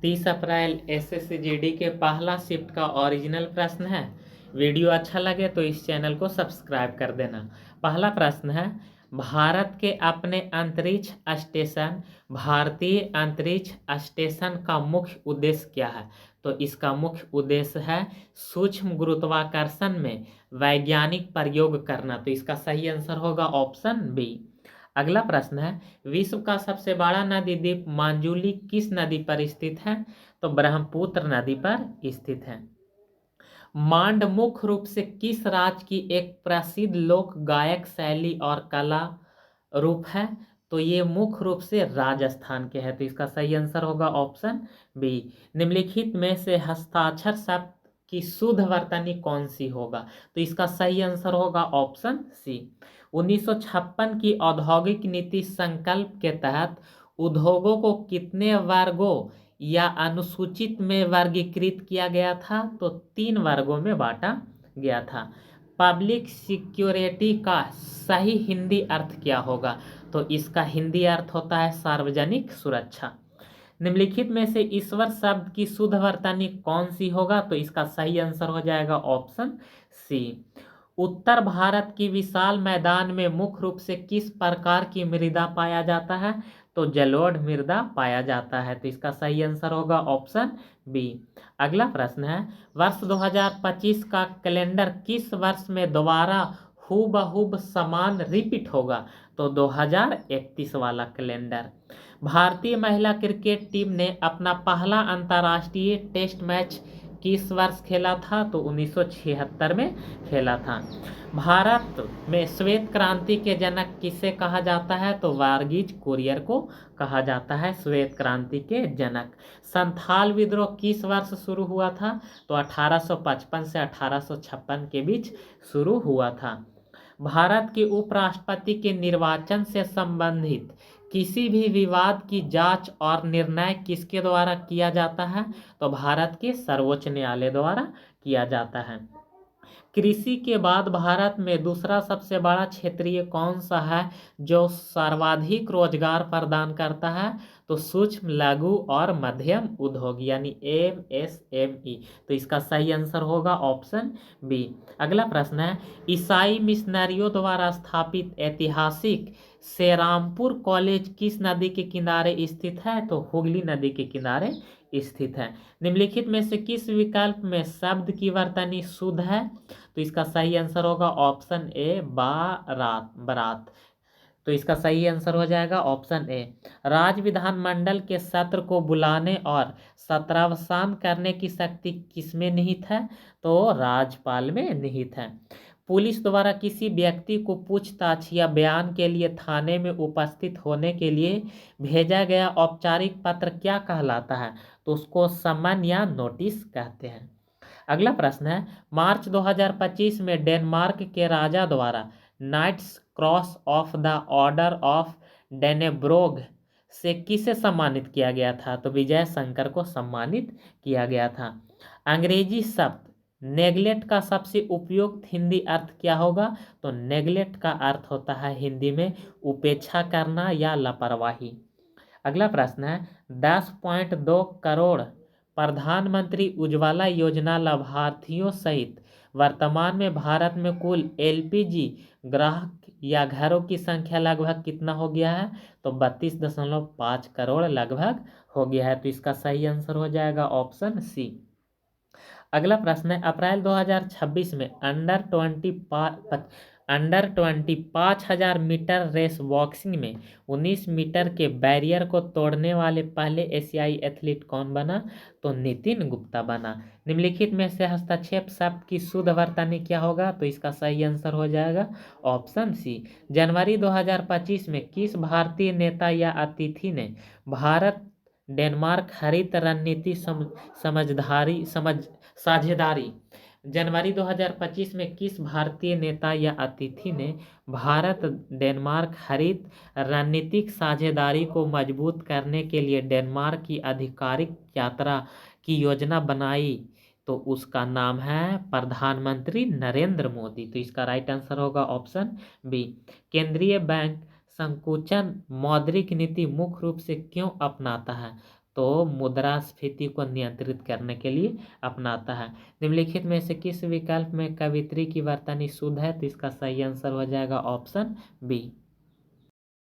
30 अप्रैल SSC GD के पहला shift का ओरिजिनल प्रश्न है। वीडियो अच्छा लगे तो इस चैनल को सब्सक्राइब कर देना। पहला प्रश्न है, भारत के अपने अंतरिक्ष स्टेशन भारतीय अंतरिक्ष स्टेशन का मुख्य उद्देश्य क्या है? तो इसका मुख्य उद्देश्य है सूक्ष्म गुरुत्वाकर्षण में वैज्ञानिक प्रयोग करना। तो इसका सही आंसर होगा ऑप्शन बी। अगला प्रश्न है, विश्व का सबसे बड़ा नदी द्वीप मांजुली किस नदी पर स्थित है? तो ब्रह्मपुत्र नदी पर स्थित है। मांड मुख्य रूप से किस राज्य की एक प्रसिद्ध लोक गायक शैली और कला रूप है? तो ये मुख्य रूप से राजस्थान के है। तो इसका सही आंसर होगा ऑप्शन बी। निम्नलिखित में से हस्ताक्षर शब्द की शुद्ध वर्तनी कौन सी होगा? तो इसका सही आंसर होगा ऑप्शन सी। 1956 की औद्योगिक नीति संकल्प के तहत उद्योगों को कितने वर्गों या अनुसूचित में वर्गीकृत किया गया था? तो 3 वर्गों में बांटा गया था। पब्लिक सिक्योरिटी का सही हिंदी अर्थ क्या होगा? तो इसका हिंदी अर्थ होता है सार्वजनिक सुरक्षा। निम्नलिखित में से ईश्वर शब्द की शुद्ध वर्तनी कौन सी होगा? तो इसका सही आंसर हो जाएगा ऑप्शन सी। उत्तर भारत की विशाल मैदान में मुख्य रूप से किस प्रकार की मृदा पाया जाता है? तो जलोढ़ मृदा पाया जाता है। तो इसका सही आंसर होगा ऑप्शन बी। अगला प्रश्न है, वर्ष 2025 का कैलेंडर किस वर्ष में दोबारा हूबहू समान रिपीट होगा? तो 2031 वाला कैलेंडर। भारतीय महिला क्रिकेट टीम ने अपना पहला अंतर्राष्ट्रीय टेस्ट मैच किस वर्ष खेला था? तो 1976 में खेला था। भारत में श्वेत क्रांति के जनक किसे कहा जाता है? तो वारगीज कुरियन को कहा जाता है श्वेत क्रांति के जनक। संथाल विद्रोह किस वर्ष शुरू हुआ था? तो 1855 से 1856 के बीच शुरू हुआ था। भारत के उपराष्ट्रपति के निर्वाचन से संबंधित किसी भी विवाद की जांच और निर्णय किसके द्वारा किया जाता है? तो भारत के सर्वोच्च न्यायालय द्वारा किया जाता है। कृषि के बाद भारत में दूसरा सबसे बड़ा क्षेत्रीय कौन सा है जो सर्वाधिक रोजगार प्रदान करता है? तो सूक्ष्म लघु और मध्यम उद्योग यानी MSME। तो इसका सही आंसर होगा ऑप्शन बी। अगला प्रश्न है, ईसाई मिशनरियों द्वारा स्थापित ऐतिहासिक श्रीरामपुर कॉलेज किस नदी के किनारे स्थित है? तो हुगली नदी के किनारे स्थित है। निम्नलिखित में से किस विकल्प में शब्द की वर्तनी शुद्ध है? तो इसका सही आंसर होगा ऑप्शन ए बारात। तो इसका सही आंसर हो जाएगा ऑप्शन ए। राज्य विधानमंडल के सत्र को बुलाने और सत्रावसान करने की शक्ति किसमें निहित है? तो राज्यपाल में निहित है। पुलिस द्वारा किसी व्यक्ति को पूछताछ या बयान के लिए थाने में उपस्थित होने के लिए भेजा गया औपचारिक पत्र क्या कहलाता है? तो उसको सम्मन या नोटिस कहते हैं। अगला प्रश्न है, मार्च 2025 में डेनमार्क के राजा द्वारा knights cross of the order of Dannebrog से किसे सम्मानित किया गया था? तो विजय शंकर को सम्मानित किया गया था। अंग्रेजी शब्द नेग्लेक्ट का सबसे उपयुक्त हिंदी अर्थ क्या होगा? तो नेग्लेक्ट का अर्थ होता है हिंदी में उपेक्षा करना या लापरवाही। अगला प्रश्न है, 10.2 करोड़ प्रधानमंत्री उज्ज्वला योजना लाभार्थियों सहित वर्तमान में भारत में कुल LPG ग्राहक या घरों की संख्या लगभग कितना हो गया है? तो 32.5 करोड़ लगभग हो गया है। तो इसका सही आंसर हो जाएगा ऑप्शन सी। अगला प्रश्न है, अप्रैल 2026 में अंडर 20 5000 मीटर रेस बॉक्सिंग में 19 मीटर के बैरियर को तोड़ने वाले पहले एशियाई एथलीट कौन बना? तो नितिन गुप्ता बना। निम्नलिखित में से हस्तक्षेप शब्द की शुद्ध वर्तनी क्या होगा? तो इसका सही आंसर हो जाएगा ऑप्शन सी। जनवरी 2025 में किस भारतीय नेता या अतिथि ने भारत डेनमार्क हरित रणनीति साझेदारी जनवरी 2025 में किस भारतीय नेता या अतिथि ने भारत डेनमार्क हरित रणनीतिक साझेदारी को मजबूत करने के लिए डेनमार्क की आधिकारिक यात्रा की योजना बनाई? तो उसका नाम है प्रधानमंत्री नरेंद्र मोदी। तो इसका राइट आंसर होगा ऑप्शन बी। केंद्रीय बैंक संकुचन मौद्रिक नीति मुख्य रूप से क्यों अपनाता है? तो मुद्रास्फीति को नियंत्रित करने के लिए अपनाता है। निम्नलिखित में से किस विकल्प में कवित्री की वर्तनी शुद्ध है? तो इसका सही आंसर हो जाएगा ऑप्शन बी।